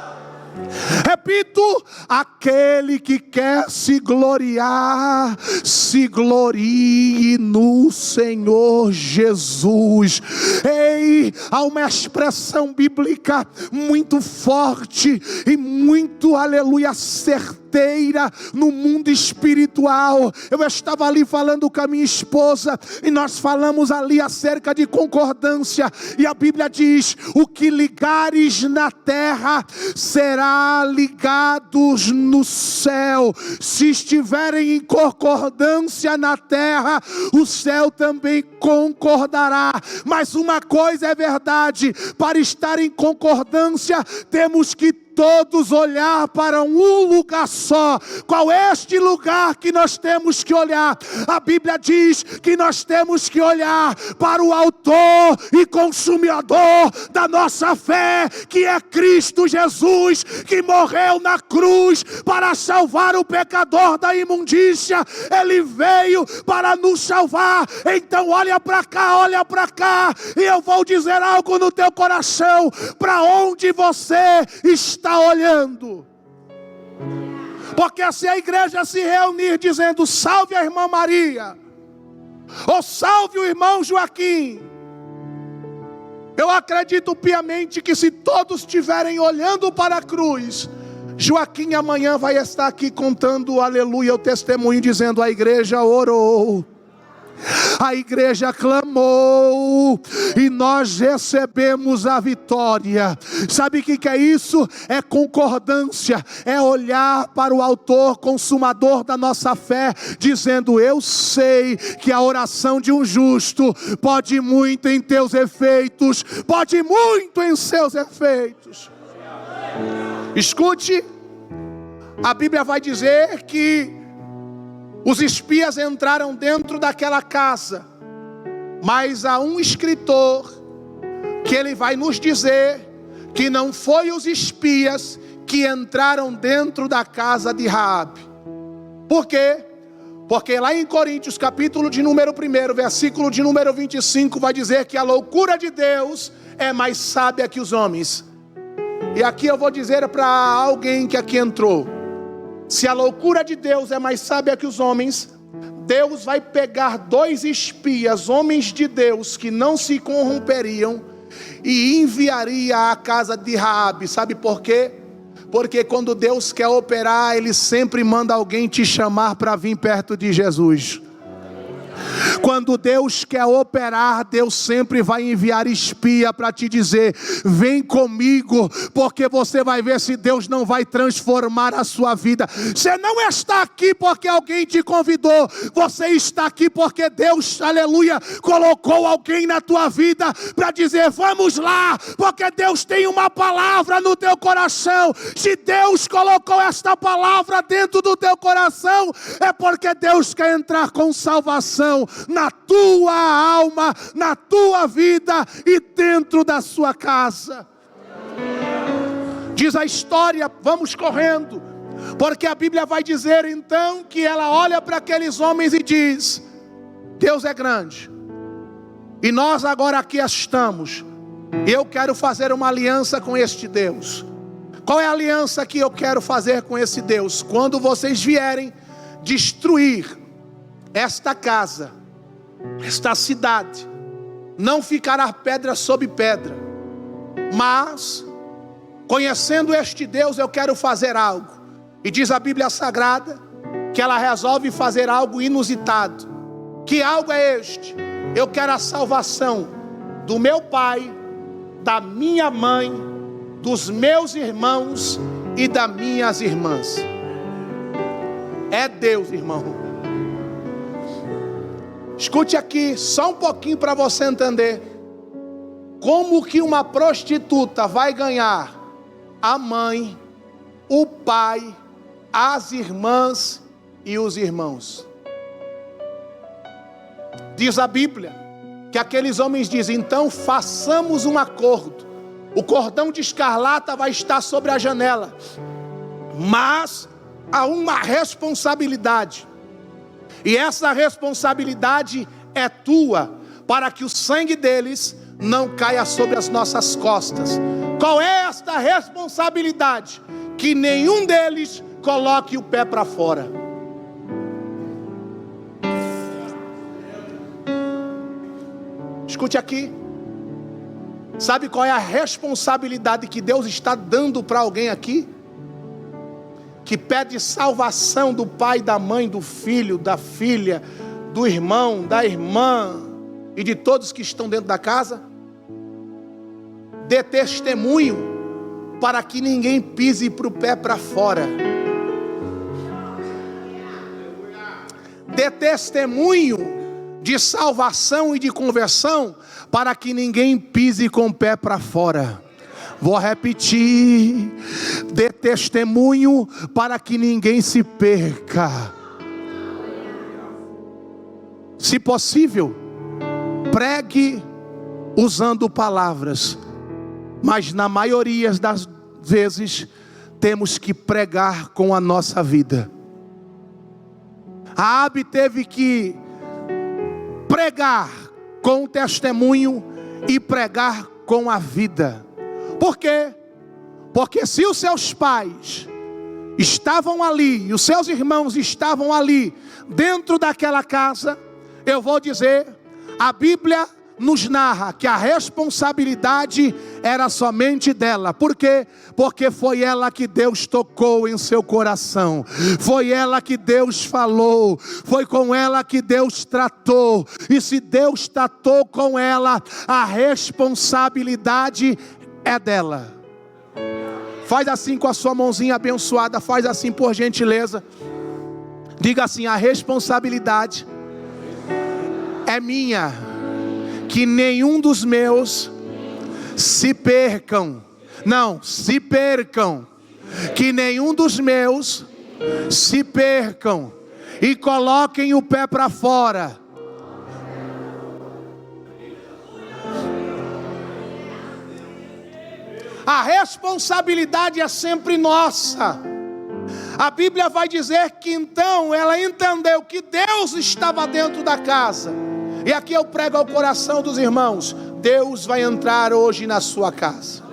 Repito, aquele que quer se gloriar, se glorie no Senhor Jesus. Ei, há uma expressão bíblica muito forte e muito, aleluia, certeira no mundo espiritual. Eu estava ali falando com a minha esposa e nós falamos ali acerca de concordância, e a Bíblia diz: o que ligares na terra será ligados no céu. Se estiverem em concordância na terra, o céu também concordará. Mas uma coisa é verdade: para estar em concordância, temos que todos olhar para um lugar só. Qual é este lugar que nós temos que olhar? A Bíblia diz que nós temos que olhar para o autor e consumador da nossa fé, que é Cristo Jesus, que morreu na cruz para salvar o pecador da imundícia. Ele veio para nos salvar. Então olha para cá, e eu vou dizer algo no teu coração: para onde você está olhando? Porque se a igreja se reunir dizendo salve a irmã Maria, ou salve o irmão Joaquim, eu acredito piamente que se todos estiverem olhando para a cruz, Joaquim amanhã vai estar aqui contando aleluia, o testemunho, dizendo: a igreja orou, a igreja clamou e nós recebemos a vitória. Sabe o que é isso? É concordância, é olhar para o autor, consumador da nossa fé, dizendo: eu sei que a oração de um justo pode muito em teus efeitos, pode muito em seus efeitos. Escute, a Bíblia vai dizer que os espias entraram dentro daquela casa, mas há um escritor que ele vai nos dizer que não foi os espias que entraram dentro da casa de Raabe. Por quê? Porque lá em Coríntios, capítulo de número 1, versículo de número 25, vai dizer que a loucura de Deus é mais sábia que os homens. E aqui eu vou dizer para alguém que aqui entrou: se a loucura de Deus é mais sábia que os homens, Deus vai pegar 2 espias, homens de Deus, que não se corromperiam, e enviaria à casa de Raabe. Sabe por quê? Porque quando Deus quer operar, Ele sempre manda alguém te chamar para vir perto de Jesus. Quando Deus quer operar, Deus sempre vai enviar espia para te dizer: vem comigo, porque você vai ver se Deus não vai transformar a sua vida. Você não está aqui porque alguém te convidou, você está aqui porque Deus, aleluia, colocou alguém na tua vida para dizer: vamos lá, porque Deus tem uma palavra no teu coração. Se Deus colocou esta palavra dentro do teu coração, é porque Deus quer entrar com salvação na tua alma, na tua vida e dentro da sua casa. Diz a história, vamos correndo, porque a Bíblia vai dizer então que ela olha para aqueles homens e diz: Deus é grande, e nós agora aqui estamos, eu quero fazer uma aliança com este Deus. Qual é a aliança que eu quero fazer com esse Deus? Quando vocês vierem destruir esta casa, esta cidade, não ficará pedra sobre pedra, mas conhecendo este Deus eu quero fazer algo. E diz a Bíblia Sagrada que ela resolve fazer algo inusitado. Que algo é este? Eu quero a salvação do meu pai, da minha mãe, dos meus irmãos e das minhas irmãs. É Deus, irmão. Escute aqui, só um pouquinho para você entender. Como que uma prostituta vai ganhar a mãe, o pai, as irmãs e os irmãos? Diz a Bíblia que aqueles homens dizem: então façamos um acordo. O cordão de escarlata vai estar sobre a janela, mas há uma responsabilidade, e essa responsabilidade é tua, para que o sangue deles não caia sobre as nossas costas. Qual é esta responsabilidade? Que nenhum deles coloque o pé para fora. Escute aqui. Sabe qual é a responsabilidade que Deus está dando para alguém aqui? Que pede salvação do pai, da mãe, do filho, da filha, do irmão, da irmã e de todos que estão dentro da casa? Dê testemunho para que ninguém pise para o pé para fora. Dê testemunho de salvação e de conversão para que ninguém pise com o pé para fora. Vou repetir: dê testemunho para que ninguém se perca. Se possível, pregue usando palavras, mas na maioria das vezes temos que pregar com a nossa vida. Raabe teve que pregar com o testemunho e pregar com a vida. Por quê? Porque se os seus pais estavam ali e os seus irmãos estavam ali dentro daquela casa, eu vou dizer, a Bíblia nos narra que a responsabilidade era somente dela. Por quê? Porque foi ela que Deus tocou em seu coração, foi ela que Deus falou, foi com ela que Deus tratou. E se Deus tratou com ela, a responsabilidade é dela. Faz assim com a sua mãozinha abençoada, faz assim por gentileza. Diga assim: a responsabilidade é minha, que nenhum dos meus se percam. Não, se percam. Que nenhum dos meus se percam e coloquem o pé para fora. A responsabilidade é sempre nossa. A Bíblia vai dizer que então ela entendeu que Deus estava dentro da casa. E aqui eu prego ao coração dos irmãos: Deus vai entrar hoje na sua casa.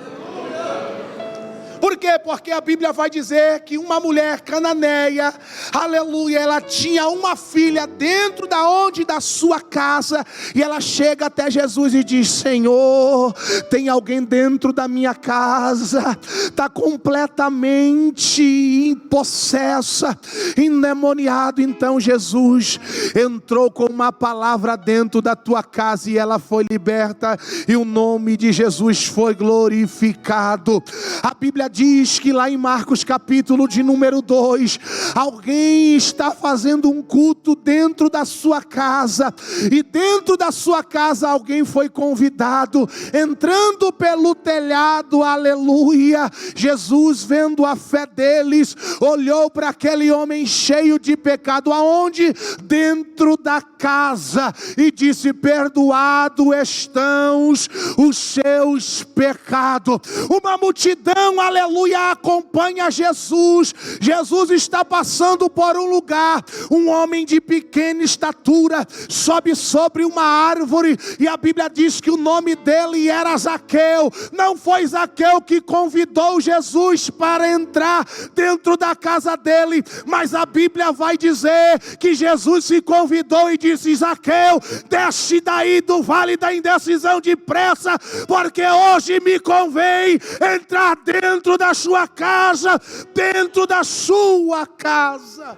Por quê? Porque a Bíblia vai dizer que uma mulher cananeia, aleluia, ela tinha uma filha dentro da sua casa, e ela chega até Jesus e diz: Senhor, tem alguém dentro da minha casa, está completamente possessa, endemoniado. Então Jesus entrou com uma palavra dentro da tua casa e ela foi liberta, e o nome de Jesus foi glorificado. A Bíblia diz que lá em Marcos capítulo de número 2, alguém está fazendo um culto dentro da sua casa, e dentro da sua casa alguém foi convidado, entrando pelo telhado, aleluia. Jesus, vendo a fé deles, olhou para aquele homem cheio de pecado, aonde? Dentro da casa, e disse: perdoado estão os seus pecados. Uma multidão, aleluia, acompanha Jesus. Jesus está passando por um lugar, um homem de pequena estatura sobe sobre uma árvore, e a Bíblia diz que o nome dele era Zaqueu. Não foi Zaqueu que convidou Jesus para entrar dentro da casa dele, mas a Bíblia vai dizer que Jesus se convidou e disse: Zaqueu, desce daí do vale da indecisão depressa, porque hoje me convém entrar dentro da sua casa, dentro da sua casa.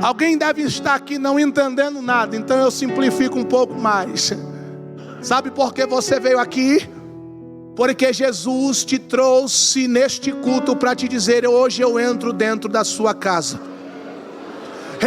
Alguém deve estar aqui não entendendo nada, então eu simplifico um pouco mais. Sabe por que você veio aqui? Porque Jesus te trouxe neste culto para te dizer: hoje eu entro dentro da sua casa.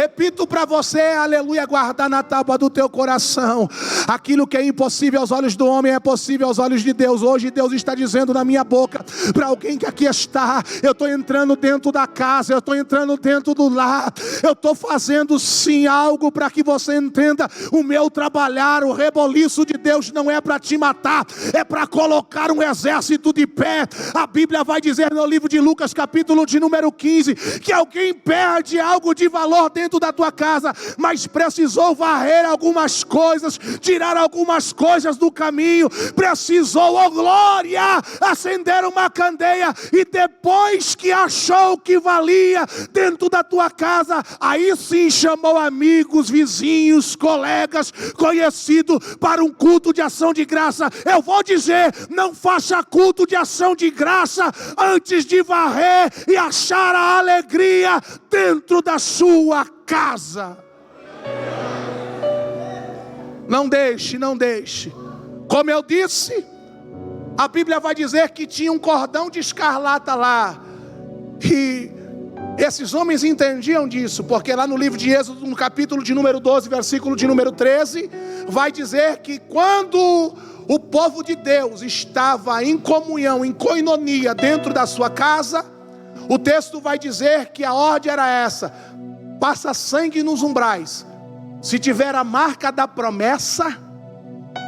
Repito para você, aleluia, guardar na tábua do teu coração. Aquilo que é impossível aos olhos do homem é possível aos olhos de Deus. Hoje Deus está dizendo na minha boca, para alguém que aqui está: eu estou entrando dentro da casa, eu estou entrando dentro do lar, eu estou fazendo sim algo para que você entenda. O meu trabalhar, o reboliço de Deus não é para te matar, é para colocar um exército de pé. A Bíblia vai dizer no livro de Lucas, capítulo de número 15, que alguém perde algo de valor dentro da tua casa, mas precisou varrer algumas coisas, tirar algumas coisas do caminho, precisou, oh glória, acender uma candeia, e depois que achou que valia dentro da tua casa, aí sim chamou amigos, vizinhos, colegas, conhecido para um culto de ação de graça. Eu vou dizer, não faça culto de ação de graça antes de varrer e achar a alegria dentro da sua casa. Não deixe, não deixe. Como eu disse, a Bíblia vai dizer que tinha um cordão de escarlata lá, e esses homens entendiam disso, porque lá no livro de Êxodo, no capítulo de número 12, versículo de número 13, vai dizer que quando o povo de Deus estava em comunhão, em coinonia dentro da sua casa, o texto vai dizer que a ordem era essa: passa sangue nos umbrais. Se tiver a marca da promessa,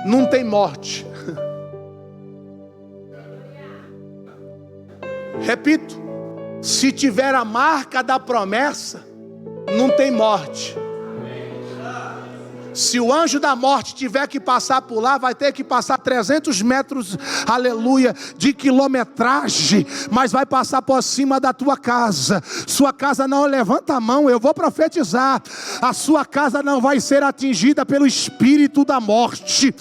não tem morte. Repito, se tiver a marca da promessa, não tem morte. Se o anjo da morte tiver que passar por lá, vai ter que passar 300 metros, aleluia, de quilometragem, mas vai passar por cima da tua casa. Sua casa não levanta a mão, eu vou profetizar. A sua casa não vai ser atingida pelo espírito da morte.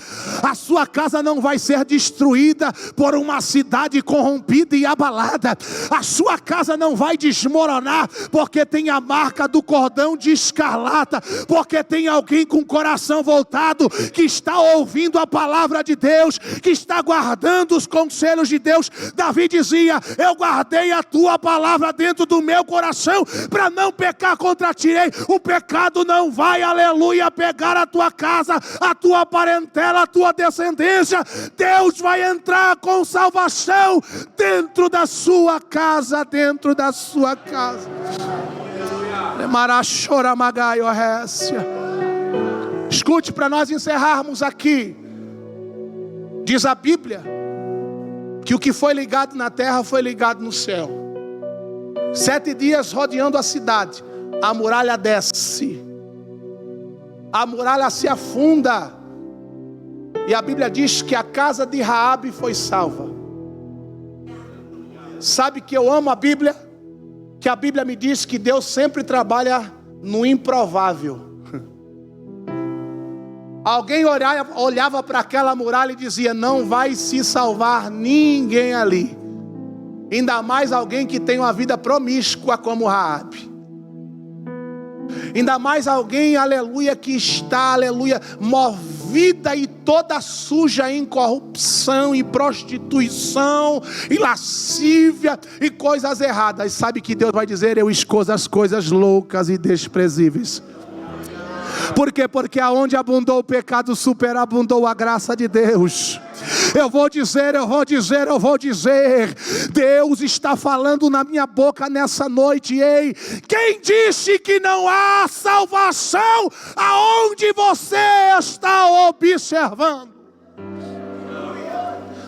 A sua casa não vai ser destruída por uma cidade corrompida e abalada. A sua casa não vai desmoronar, porque tem a marca do cordão de escarlata, porque tem alguém com coração voltado, que está ouvindo a palavra de Deus, que está guardando os conselhos de Deus. Davi dizia: eu guardei a tua palavra dentro do meu coração, para não pecar contra ti. O pecado não vai, aleluia, pegar a tua casa, a tua parentela, a tua descendência. Deus vai entrar com salvação dentro da sua casa, dentro da sua casa. Escute, para nós encerrarmos aqui. Diz a Bíblia que o que foi ligado na terra foi ligado no céu. 7 dias rodeando a cidade, a muralha desce, a muralha se afunda, e a Bíblia diz que a casa de Raabe foi salva. Sabe que eu amo a Bíblia? Que a Bíblia me diz que Deus sempre trabalha no improvável. Alguém olhava para aquela muralha e dizia: não vai se salvar ninguém ali. Ainda mais alguém que tem uma vida promíscua como Raabe. Ainda mais alguém, aleluia, que está, aleluia, movida e toda suja em corrupção, e prostituição, e lascívia, e coisas erradas. Sabe que Deus vai dizer: eu escondo as coisas loucas e desprezíveis. Por quê? Porque aonde abundou o pecado, superabundou a graça de Deus. Eu vou dizer, Deus está falando na minha boca nessa noite. Ei, quem disse que não há salvação aonde você está observando?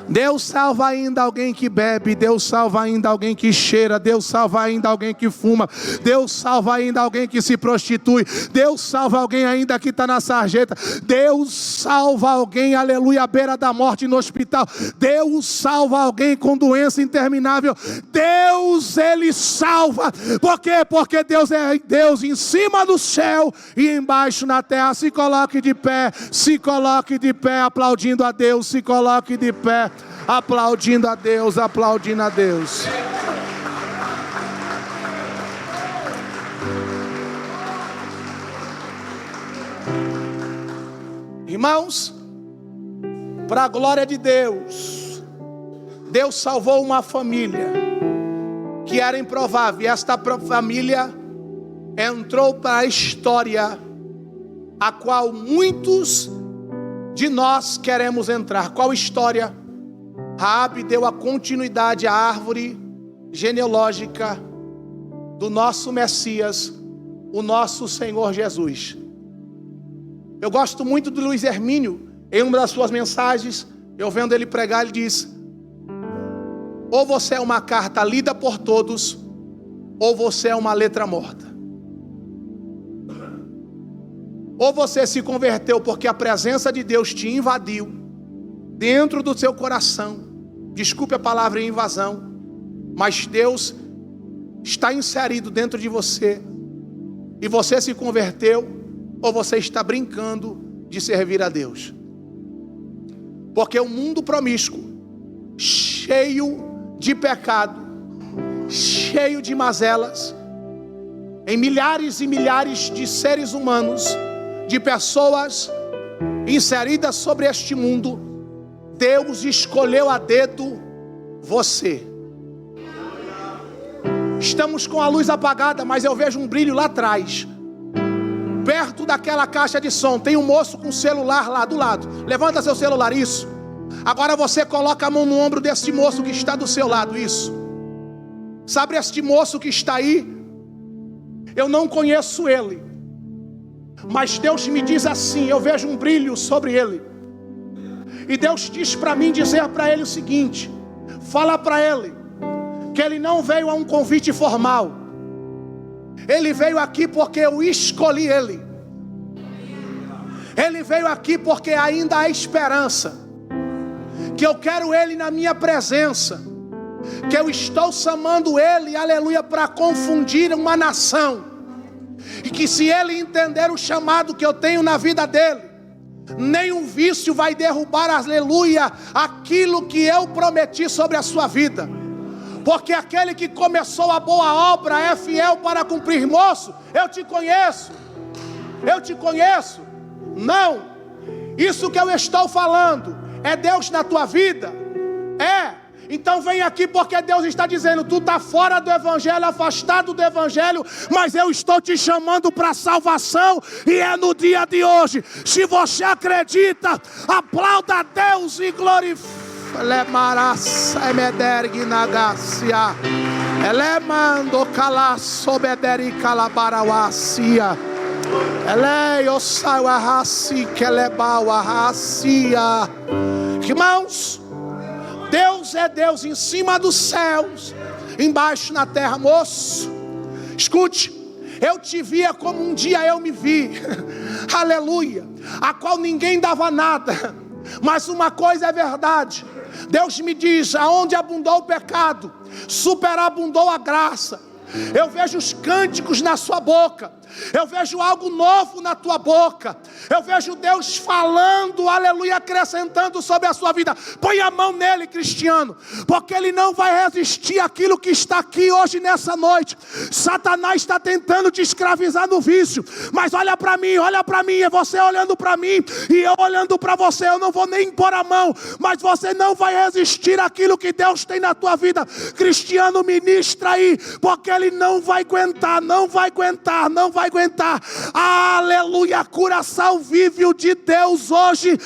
Deus salva ainda alguém que bebe, Deus salva ainda alguém que cheira, Deus salva ainda alguém que fuma, Deus salva ainda alguém que se prostitui, Deus salva alguém ainda que está na sarjeta, Deus salva alguém, aleluia, à beira da morte no hospital, Deus salva alguém com doença interminável. Deus, Ele salva. Por quê? Porque Deus é Deus em cima do céu e embaixo na terra. Se coloque de pé, aplaudindo a Deus, se coloque de pé, aplaudindo a Deus, aplaudindo a Deus. Irmãos, para a glória de Deus, Deus salvou uma família que era improvável. E esta família entrou para a história a qual muitos de nós queremos entrar. Qual história? Raabe deu a continuidade à árvore genealógica do nosso Messias, o nosso Senhor Jesus. Eu gosto muito do Luiz Hermínio. Em uma das suas mensagens, eu vendo ele pregar, ele diz: ou você é uma carta lida por todos, ou você é uma letra morta. Ou você se converteu porque a presença de Deus te invadiu dentro do seu coração. Desculpe a palavra invasão, mas Deus está inserido dentro de você e você se converteu, ou você está brincando de servir a Deus. Porque o mundo promíscuo, cheio de pecado, cheio de mazelas, em milhares e milhares de seres humanos, de pessoas inseridas sobre este mundo, Deus escolheu a dedo você. Estamos com a luz apagada, mas eu vejo um brilho lá atrás, perto daquela caixa de som. Tem um moço com celular lá do lado. Levanta seu celular, isso. Agora você coloca a mão no ombro desse moço que está do seu lado, isso. Sabe este moço que está aí? Eu não conheço ele, mas Deus me diz assim: eu vejo um brilho sobre ele. E Deus diz para mim dizer para ele o seguinte: fala para ele que ele não veio a um convite formal. Ele veio aqui porque eu escolhi ele. Ele veio aqui porque ainda há esperança. Que eu quero ele na minha presença. Que eu estou chamando ele, aleluia, para confundir uma nação. E que se ele entender o chamado que eu tenho na vida dele, nenhum vício vai derrubar, aleluia, aquilo que eu prometi sobre a sua vida. Porque aquele que começou a boa obra é fiel para cumprir. Moço, eu te conheço. Eu te conheço. Não, isso que eu estou falando é Deus na tua vida. É. Então vem aqui porque Deus está dizendo: tu está fora do evangelho, afastado do evangelho, mas eu estou te chamando para salvação, e é no dia de hoje. Se você acredita, aplauda a Deus e glorifique. Lemaraça emederg nagacia, elemando calaço bederi calabarawassia, eleiosawa raci kelebawa racia. Irmãos, Deus é Deus em cima dos céus, embaixo na terra. Moço, escute, eu te via como um dia eu me vi, aleluia, a qual ninguém dava nada. Mas uma coisa é verdade, Deus me diz: aonde abundou o pecado, superabundou a graça. Eu vejo os cânticos na sua boca, eu vejo algo novo na tua boca, eu vejo Deus falando, aleluia, acrescentando sobre a sua vida. Põe a mão nele, cristiano, porque ele não vai resistir àquilo que está aqui hoje nessa noite. Satanás está tentando te escravizar no vício, mas olha para mim, é você olhando para mim e eu olhando para você. Eu não vou nem pôr a mão, mas você não vai resistir àquilo que Deus tem na tua vida. Cristiano, ministra aí, porque ele não vai aguentar, não vai aguentar. Aleluia, coração vivo de Deus hoje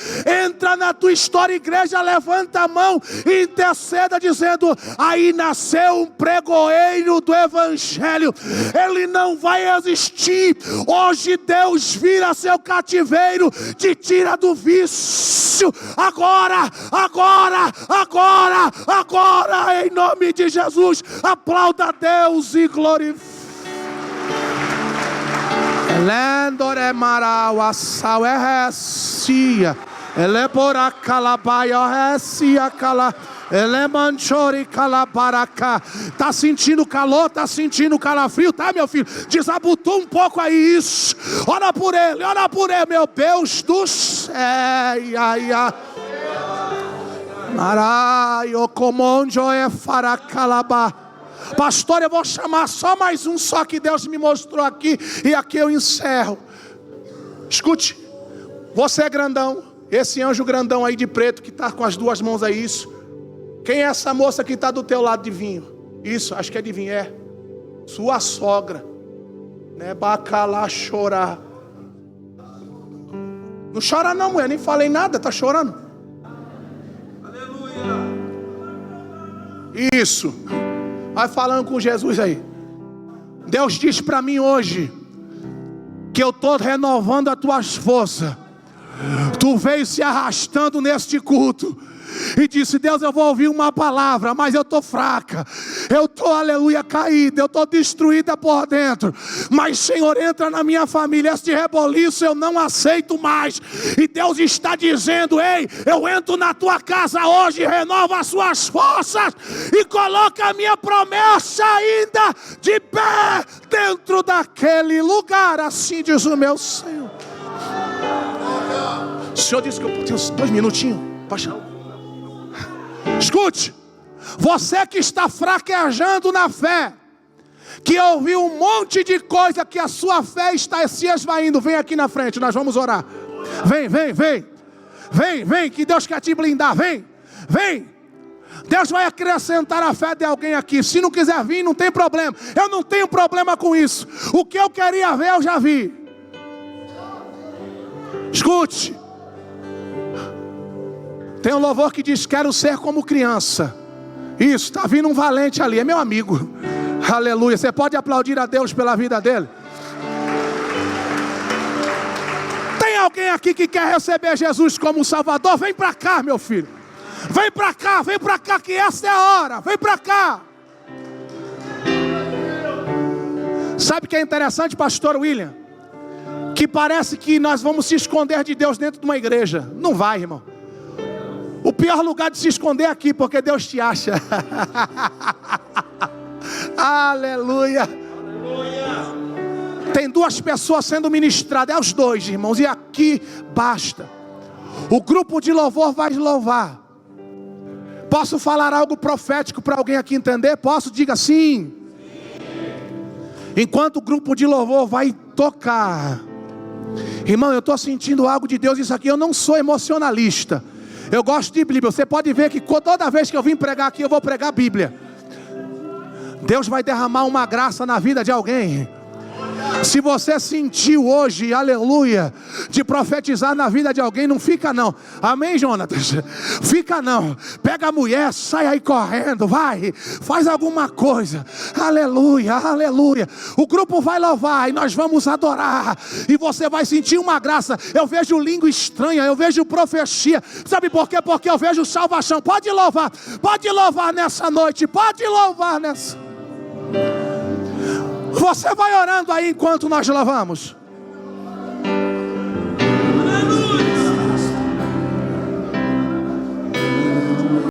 entra na tua história. Igreja, levanta a mão e interceda dizendo: aí nasceu um pregoeiro do evangelho. Ele não vai existir. Hoje Deus vira seu cativeiro, te tira do vício. Agora, em nome de Jesus, aplauda a Deus e glorifique. Elendore marau assau errecia, elebora calabaia errecia cala, elemanchori calabaracá. Tá sentindo calor, tá sentindo calafrio, tá, meu filho? Desabotou um pouco aí isso. Ora por ele, meu Deus do céu. Maraio comonjo é faracalabá. Pastor, eu vou chamar só mais um, só que Deus me mostrou aqui, e aqui eu encerro. Escute, você é grandão, esse anjo grandão aí de preto, que está com as duas mãos aí, isso. Quem é essa moça que está do teu lado de vinho? Isso, acho que é de vinho, é sua sogra. Nebacalá chorar. Não chora não, mulher, nem falei nada, tá chorando. Aleluia. Isso. Vai falando com Jesus aí. Deus diz para mim hoje que eu estou renovando as tuas forças. Tu veio se arrastando neste culto e disse: Deus, eu vou ouvir uma palavra, mas eu estou fraca, eu estou, aleluia, caída, eu estou destruída por dentro, mas Senhor, entra na minha família, este reboliço eu não aceito mais. E Deus está dizendo: ei, eu entro na tua casa hoje, renova as suas forças e coloca a minha promessa ainda de pé dentro daquele lugar, assim diz o meu Senhor. O Senhor disse que eu tenho 2 minutinhos, paixão. Escute, você que está fraquejando na fé, que ouviu um monte de coisa, que a sua fé está se esvaindo, vem aqui na frente, nós vamos orar. Vem, que Deus quer te blindar, vem. Deus vai acrescentar a fé de alguém aqui. Se não quiser vir, não tem problema, eu não tenho problema com isso. O que eu queria ver, eu já vi. Escute, tem um louvor que diz: quero ser como criança. Isso, está vindo um valente ali, é meu amigo. Aleluia, você pode aplaudir a Deus pela vida dele? Tem alguém aqui que quer receber Jesus como Salvador? Vem para cá, meu filho. Vem para cá, que essa é a hora. Vem para cá. Sabe o que é interessante, pastor William? Que parece que nós vamos se esconder de Deus dentro de uma igreja. Não vai, irmão. O pior lugar de se esconder é aqui, porque Deus te acha. Aleluia. Tem 2 pessoas sendo ministradas, é os 2, irmãos, e aqui basta. O grupo de louvor vai louvar. Posso falar algo profético para alguém aqui entender? Posso? Diga sim. Enquanto o grupo de louvor vai tocar, irmão, eu estou sentindo algo de Deus. Isso aqui, eu não sou emocionalista, eu gosto de Bíblia. Você pode ver que toda vez que eu vim pregar aqui, eu vou pregar a Bíblia. Deus vai derramar uma graça na vida de alguém. Se você sentiu hoje, aleluia, de profetizar na vida de alguém, não fica não. Amém, Jonatas? Fica não. Pega a mulher, sai aí correndo, vai, faz alguma coisa. Aleluia, aleluia. O grupo vai louvar e nós vamos adorar, e você vai sentir uma graça. Eu vejo língua estranha, eu vejo profecia. Sabe por quê? Porque eu vejo salvação. Pode louvar nessa noite, pode louvar nessa. Você vai orando aí enquanto nós louvamos.